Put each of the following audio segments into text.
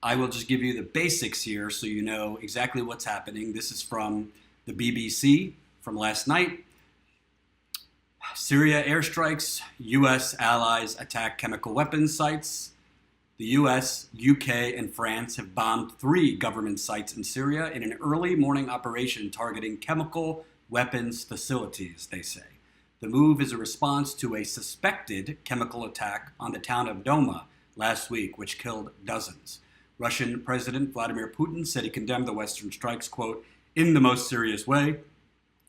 I will just give you the basics here so you know exactly what's happening. This is from the BBC from last night. Syria airstrikes, U.S. allies attack chemical weapons sites. The U.S., UK, and France have bombed 3 government sites in Syria in an early morning operation targeting chemical weapons facilities, they say. The move is a response to a suspected chemical attack on the town of Doma last week, which killed dozens. Russian President Vladimir Putin said he condemned the Western strikes, quote, in the most serious way.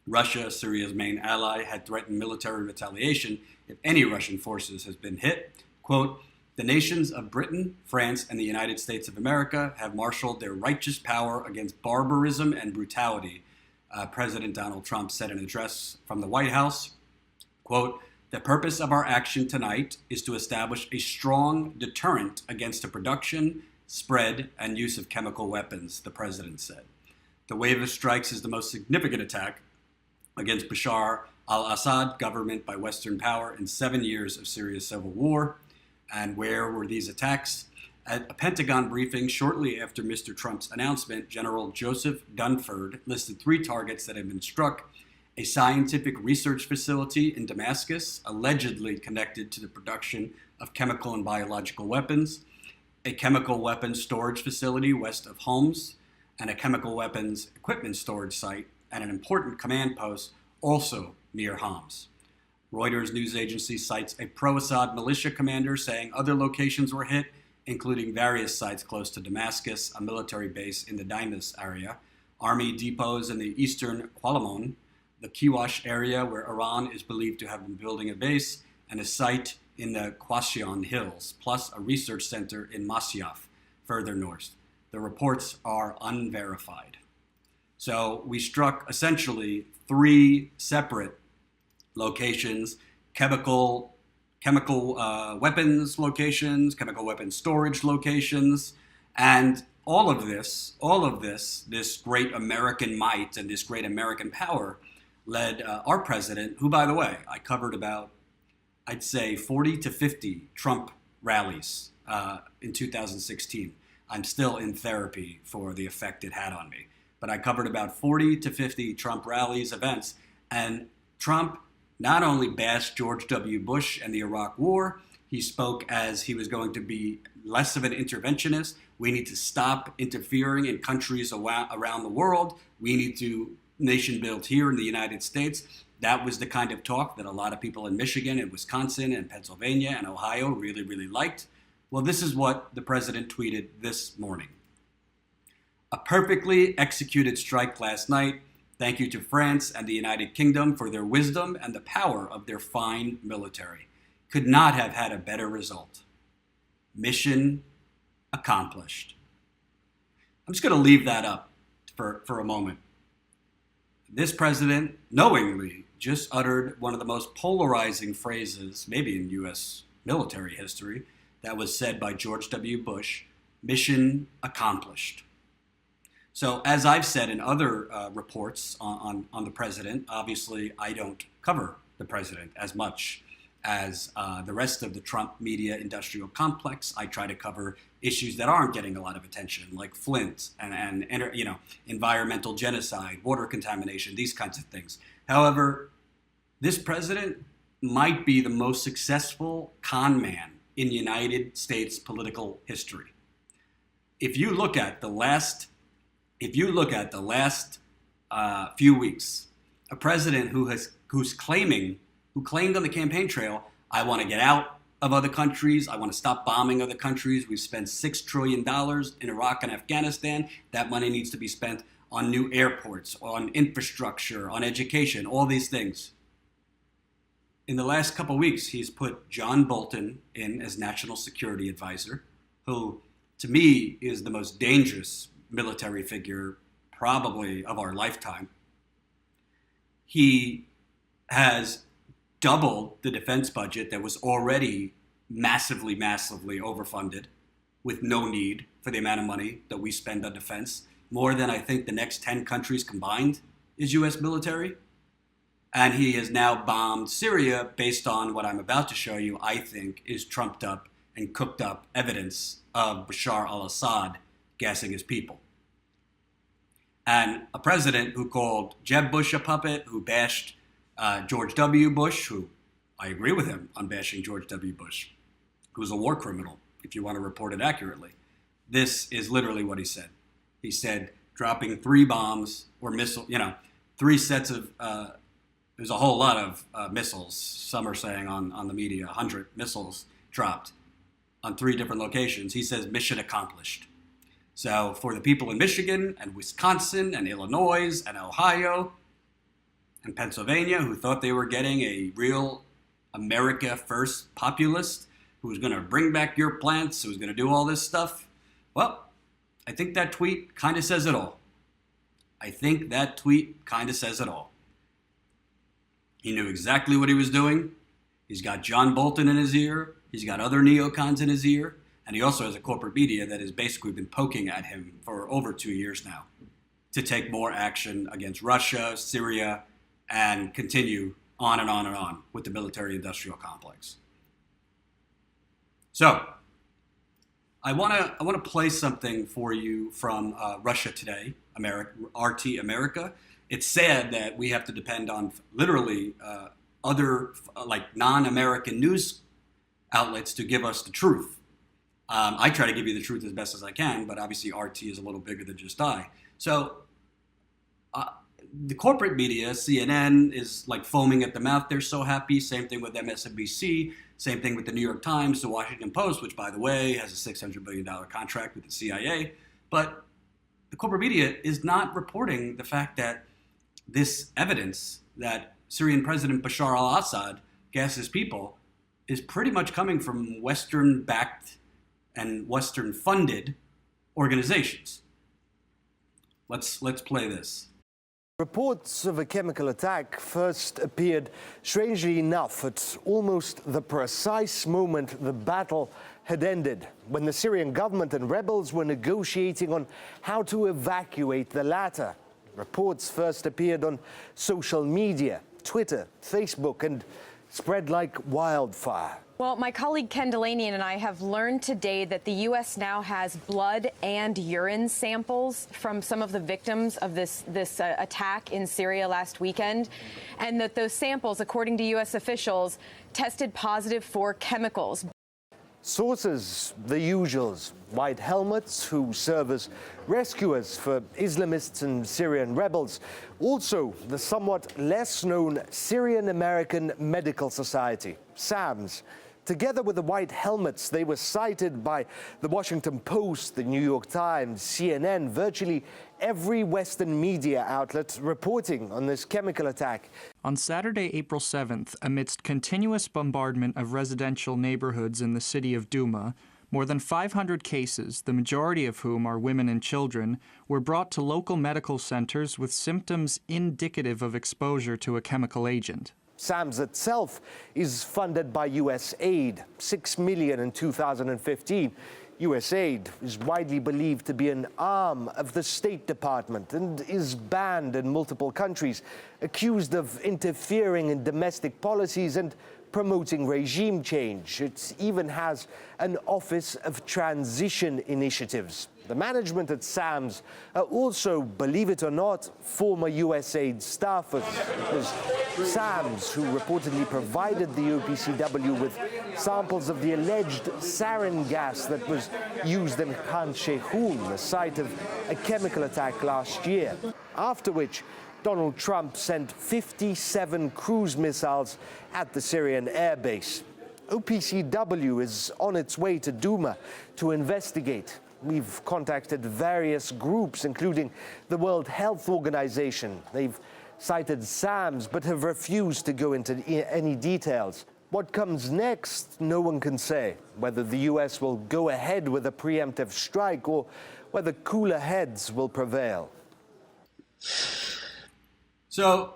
Russia, Syria's main ally, had threatened military retaliation if any Russian forces has been hit. Quote, the nations of Britain, France, and the United States of America have marshaled their righteous power against barbarism and brutality, President Donald Trump said in an address from the White House. Quote, the purpose of our action tonight is to establish a strong deterrent against the production, spread, and use of chemical weapons, the president said. The wave of strikes is the most significant attack against Bashar al-Assad government by Western power in 7 years of Syria's civil war. And where were these attacks? At a Pentagon briefing shortly after Mr. Trump's announcement, General Joseph Dunford listed 3 targets that had been struck: a scientific research facility in Damascus, allegedly connected to the production of chemical and biological weapons, a chemical weapons storage facility west of Homs, and a chemical weapons equipment storage site, and an important command post also near Homs. Reuters news agency cites a pro-Assad militia commander saying other locations were hit, including various sites close to Damascus, a military base in the Damas area, army depots in the eastern Qalamon, the Kiwash area where Iran is believed to have been building a base, and a site in the Qashian Hills, plus a research center in Masyaf, further north. The reports are unverified. So we struck essentially 3 separate locations: chemical weapons locations, chemical weapons storage locations, and all of this, this great American might and this great American power led our president, who, by the way, I covered about, I'd say, 40 to 50 Trump rallies in 2016. I'm still in therapy for the effect it had on me. But I covered about 40 to 50 Trump rallies, events, and Trump not only bashed George W. Bush and the Iraq War, he spoke as he was going to be less of an interventionist. We need to stop interfering in countries around the world. We need to nation build here in the United States. That was the kind of talk that a lot of people in Michigan and Wisconsin and Pennsylvania and Ohio really, really liked. Well, this is what the president tweeted this morning. A perfectly executed strike last night. Thank you to France and the United Kingdom for their wisdom and the power of their fine military. Could not have had a better result. Mission accomplished. I'm just going to leave that up for a moment. This president knowingly just uttered one of the most polarizing phrases, maybe in U.S. military history, that was said by George W. Bush: mission accomplished. So as I've said in other reports on the president, obviously I don't cover the president as much as the rest of the Trump media industrial complex. I try to cover issues that aren't getting a lot of attention, like Flint and environmental genocide, water contamination, these kinds of things. However, this president might be the most successful con man in United States political history. If you look at the last few weeks, a president who claimed on the campaign trail, I want to get out of other countries, I want to stop bombing other countries. We've spent $6 trillion in Iraq and Afghanistan. That money needs to be spent on new airports, on infrastructure, on education, all these things. In the last couple of weeks, he's put John Bolton in as national security advisor, who to me is the most dangerous military figure probably of our lifetime. He has doubled the defense budget that was already massively overfunded with no need for the amount of money that we spend on defense. More than I think the next 10 countries combined is U.S. military. And he has now bombed Syria based on what I'm about to show you, I think, is trumped up and cooked up evidence of Bashar al-Assad gassing his people. And a president who called Jeb Bush a puppet, who bashed George W. Bush, who I agree with him on bashing George W. Bush, who's a war criminal, if you want to report it accurately. This is literally what he said. He said dropping 3 bombs or missile, 3 sets of, there's a whole lot of missiles. Some are saying on the media, 100 missiles dropped on 3 different locations. He says mission accomplished. So for the people in Michigan and Wisconsin and Illinois and Ohio and Pennsylvania who thought they were getting a real America First populist who was going to bring back your plants, who was going to do all this stuff, well, I think that tweet kind of says it all. He knew exactly what he was doing. He's got John Bolton in his ear. He's got other neocons in his ear. And he also has a corporate media that has basically been poking at him for over 2 years now to take more action against Russia, Syria, and continue on and on and on with the military-industrial complex. So I want to play something for you from Russia Today, RT America. It's sad that we have to depend on literally other like non-American news outlets to give us the truth. I try to give you the truth as best as I can, but obviously RT is a little bigger than just I. So the corporate media, CNN, is like foaming at the mouth. They're so happy. Same thing with MSNBC. Same thing with the New York Times, the Washington Post, which, by the way, has a $600 billion contract with the CIA. But the corporate media is not reporting the fact that this evidence that Syrian President Bashar al-Assad gasses people is pretty much coming from Western-backed and Western-funded organizations. Let's play this. Reports of a chemical attack first appeared, strangely enough, at almost the precise moment the battle had ended, when the Syrian government and rebels were negotiating on how to evacuate the latter. Reports first appeared on social media, Twitter, Facebook, and spread like wildfire. Well, my colleague Ken Delaney and I have learned today that the U.S. now has blood and urine samples from some of the victims of this attack in Syria last weekend, and that those samples, according to U.S. officials, tested positive for chemicals. Sources, the usuals, white helmets who serve as rescuers for Islamists and Syrian rebels. Also, the somewhat less known Syrian American Medical Society, SAMS. Together with the white helmets, they were cited by the Washington Post, the New York Times, CNN, virtually every Western media outlet reporting on this chemical attack. On Saturday, April 7th, amidst continuous bombardment of residential neighborhoods in the city of Douma, more than 500 cases, the majority of whom are women and children, were brought to local medical centers with symptoms indicative of exposure to a chemical agent. SAMS itself is funded by U.S. aid, $6 million in 2015. U.S. aid is widely believed to be an arm of the State Department and is banned in multiple countries, accused of interfering in domestic policies and promoting regime change. It even has an Office of Transition Initiatives. The management at SAMS are also, believe it or not, former USAID staffers. It was SAMS who reportedly provided the OPCW with samples of the alleged sarin gas that was used in Khan Sheikhoun, the site of a chemical attack last year, after which Donald Trump sent 57 cruise missiles at the Syrian airbase. OPCW is on its way to Douma to investigate. We've contacted various groups, including the World Health Organization. They've cited SAMS, but have refused to go into any details. What comes next, no one can say. Whether the U.S. will go ahead with a preemptive strike or whether cooler heads will prevail. So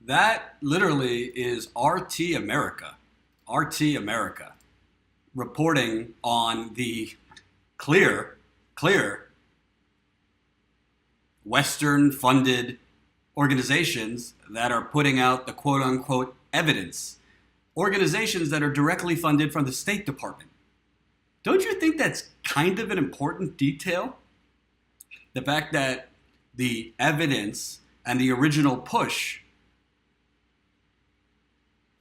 that literally is RT America, reporting on the clear Western-funded organizations that are putting out the quote-unquote evidence. Organizations that are directly funded from the State Department. Don't you think that's kind of an important detail? The fact that the evidence and the original push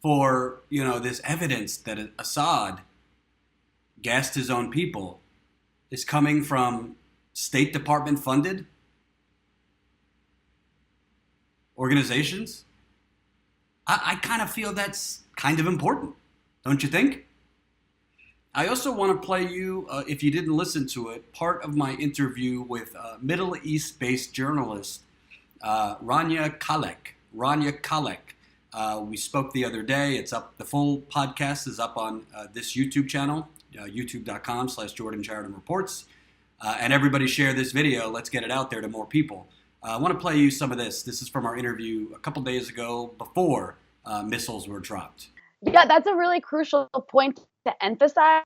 for, this evidence that Assad gassed his own people is coming from State Department funded organizations. I kind of feel that's kind of important, don't you think? I also want to play you, if you didn't listen to it, part of my interview with Middle East-based journalist Rania Khalek. We spoke the other day. It's up. The full podcast is up on this YouTube channel, youtube.com/Jordan Sheridan Reports. And everybody share this video. Let's get it out there to more people. I want to play you some of this. This is from our interview a couple days ago before missiles were dropped. Yeah, that's a really crucial point to emphasize,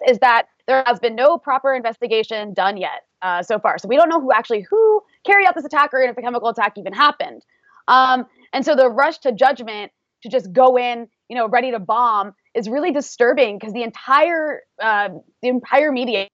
is that there has been no proper investigation done yet so far. So we don't know who carried out this attack, or if a chemical attack even happened. And so the rush to judgment to just go in, ready to bomb, is really disturbing, because the entire media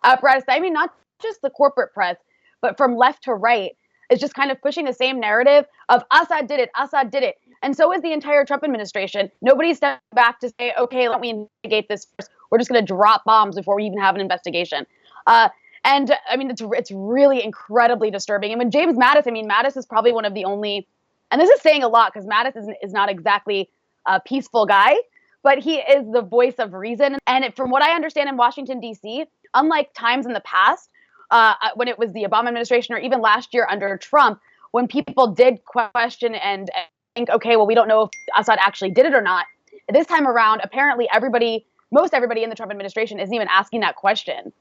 apparatus, I mean, not just the corporate press, but from left to right, is just kind of pushing the same narrative of Assad did it. And so is the entire Trump administration. Nobody stepped back to say, okay, let me investigate this first. We're just going to drop bombs before we even have an investigation. And I mean, it's really incredibly disturbing. And when James Mattis is probably one of the only, and this is saying a lot, because Mattis is not exactly a peaceful guy, but he is the voice of reason. And from what I understand in Washington, D.C., unlike times in the past, when it was the Obama administration, or even last year under Trump, when people did question and think, okay, well, we don't know if Assad actually did it or not. This time around, apparently most everybody in the Trump administration isn't even asking that question.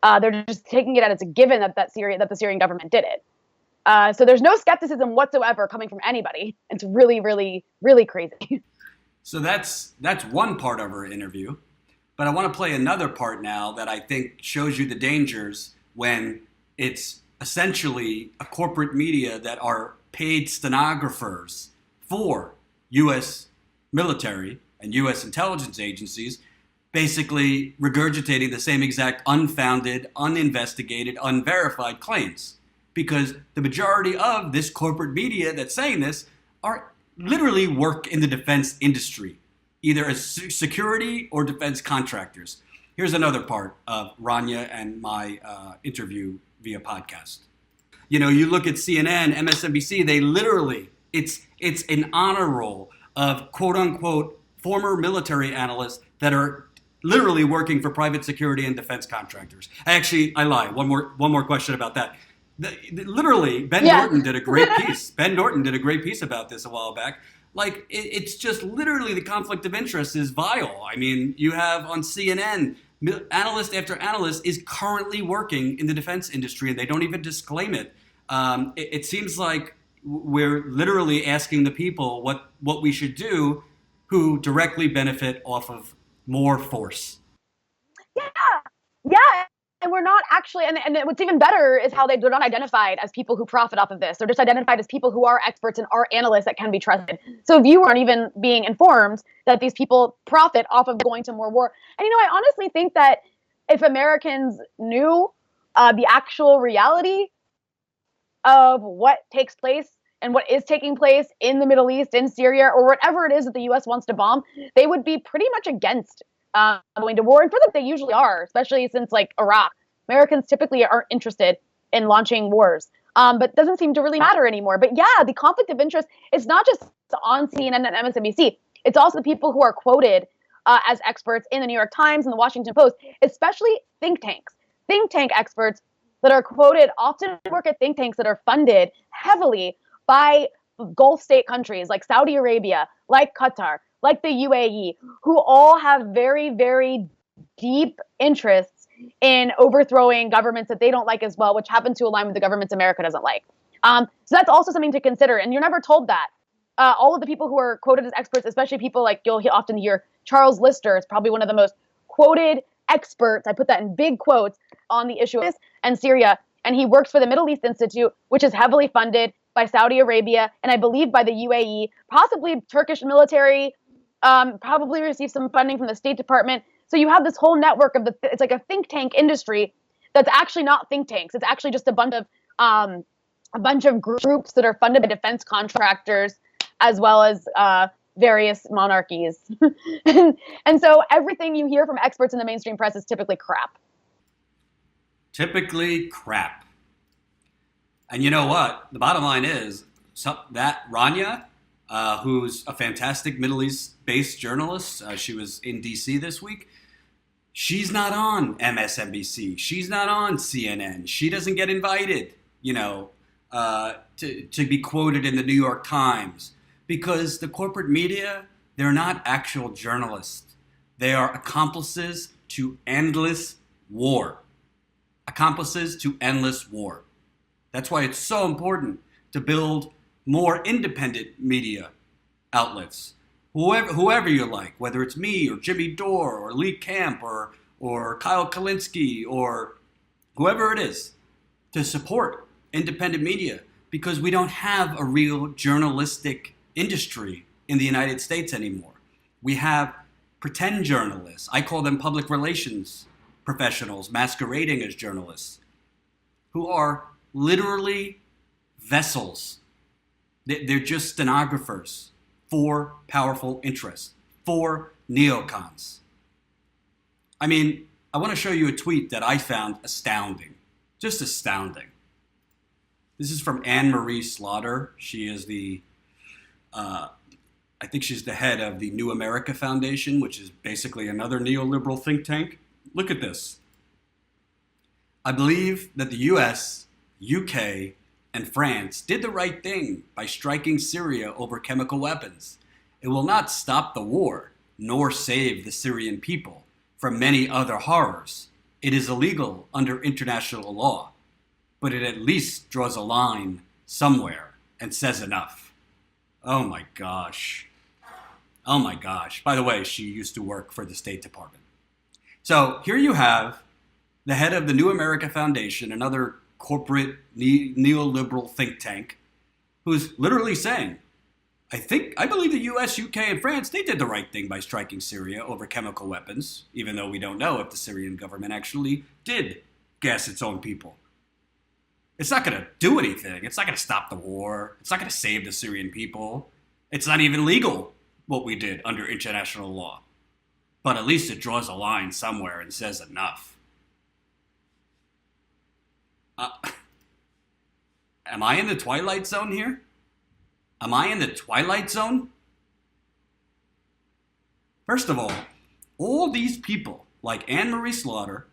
They're just taking it as a given that the Syrian government did it. So there's no skepticism whatsoever coming from anybody. It's really, really, really crazy. So that's one part of our interview. But I want to play another part now that I think shows you the dangers when it's essentially a corporate media that are paid stenographers for U.S. military and U.S. intelligence agencies, basically regurgitating the same exact unfounded, uninvestigated, unverified claims. Because the majority of this corporate media that's saying this are literally work in the defense industry, either as security or defense contractors. Here's another part of Rania and my interview via podcast. You look at CNN, MSNBC, they literally, it's an honor roll of quote unquote former military analysts that are literally working for private security and defense contractors. I lie. One more question about that. Literally, Ben Norton did a great piece. Ben Norton did a great piece about this a while back. Like, it's just literally the conflict of interest is vile. I mean, you have on CNN, analyst after analyst is currently working in the defense industry, and they don't even disclaim it. It seems like we're literally asking the people what we should do who directly benefit off of more force. Yeah. And we're not actually, and what's even better is how they're not identified as people who profit off of this. They're just identified as people who are experts and are analysts that can be trusted. So if you aren't even being informed that these people profit off of going to more war. And, I honestly think that if Americans knew the actual reality of what takes place and what is taking place in the Middle East, in Syria, or whatever it is that the U.S. wants to bomb, they would be pretty much against going to war. And for them, they usually are, especially since Iraq. Americans typically aren't interested in launching wars, but it doesn't seem to really matter anymore. But yeah, the conflict of interest is not just on CNN and MSNBC. It's also the people who are quoted as experts in the New York Times and the Washington Post, especially think tanks. Think tank experts that are quoted often work at think tanks that are funded heavily by Gulf state countries like Saudi Arabia, like Qatar, like the UAE, who all have very, very deep interests in overthrowing governments that they don't like as well, which happen to align with the governments America doesn't like. So that's also something to consider. And you're never told that. All of the people who are quoted as experts, especially people like you'll often hear Charles Lister is probably one of the most quoted experts. I put that in big quotes on the issue of this and Syria. And he works for the Middle East Institute, which is heavily funded by Saudi Arabia and I believe by the UAE, possibly Turkish military, probably receive some funding from the State Department. So you have this whole network of it's like a think tank industry that's actually not think tanks. It's actually just a bunch of groups that are funded by defense contractors as well as various monarchies. and so everything you hear from experts in the mainstream press is typically crap. Typically crap. And you know what? The bottom line is that Rania, who's a fantastic Middle East-based journalist, she was in D.C. this week. She's not on MSNBC. She's not on CNN. She doesn't get invited, to be quoted in the New York Times, because the corporate media, they're not actual journalists. They are accomplices to endless war. Accomplices to endless war. That's why it's so important to build more independent media outlets. Whoever you like, whether it's me or Jimmy Dore or Lee Camp or Kyle Kalinske or whoever it is, to support independent media, because we don't have a real journalistic industry in the United States anymore. We have pretend journalists. I call them public relations professionals masquerading as journalists, who are literally vessels. They're just stenographers for powerful interests, for neocons. I mean, I want to show you a tweet that I found astounding, just astounding. This is from Anne-Marie Slaughter. She is I think she's the head of the New America Foundation, which is basically another neoliberal think tank. Look at this. I believe that the US, UK, and France did the right thing by striking Syria over chemical weapons. It will not stop the war, nor save the Syrian people from many other horrors. It is illegal under international law, but it at least draws a line somewhere and says enough. Oh my gosh. Oh my gosh. By the way, she used to work for the State Department. So here you have the head of the New America Foundation, another corporate neoliberal think tank, who's literally saying, I believe the US, UK, and France, they did the right thing by striking Syria over chemical weapons, even though we don't know if the Syrian government actually did gas its own people. It's not going to do anything. It's not going to stop the war. It's not going to save the Syrian people. It's not even legal, what we did under international law. But at least it draws a line somewhere and says enough. Am I in the Twilight Zone here? Am I in the Twilight Zone? First of all these people, like Anne-Marie Slaughter,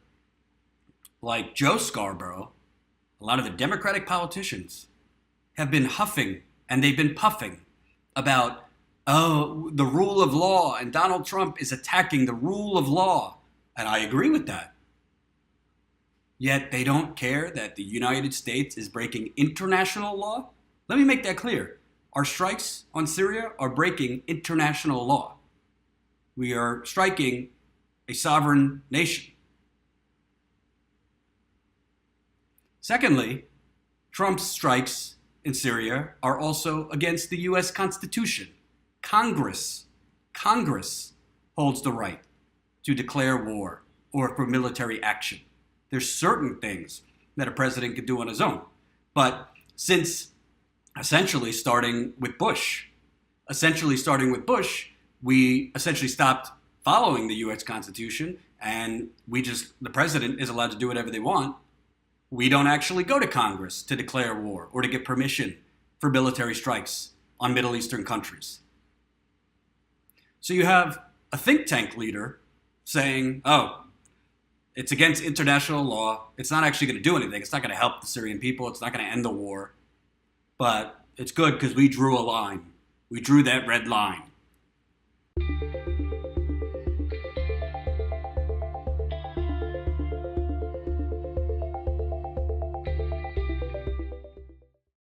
like Joe Scarborough, a lot of the Democratic politicians have been huffing and they've been puffing about, the rule of law, and Donald Trump is attacking the rule of law. And I agree with that. Yet they don't care that the United States is breaking international law. Let me make that clear. Our strikes on Syria are breaking international law. We are striking a sovereign nation. Secondly, Trump's strikes in Syria are also against the U.S. Constitution. Congress holds the right to declare war or for military action. There's certain things that a president could do on his own. But since essentially starting with Bush, we essentially stopped following the U.S. Constitution, and the president is allowed to do whatever they want. We don't actually go to Congress to declare war or to get permission for military strikes on Middle Eastern countries. So you have a think tank leader saying, it's against international law. It's not actually going to do anything. It's not going to help the Syrian people. It's not going to end the war. But it's good because we drew a line. We drew that red line.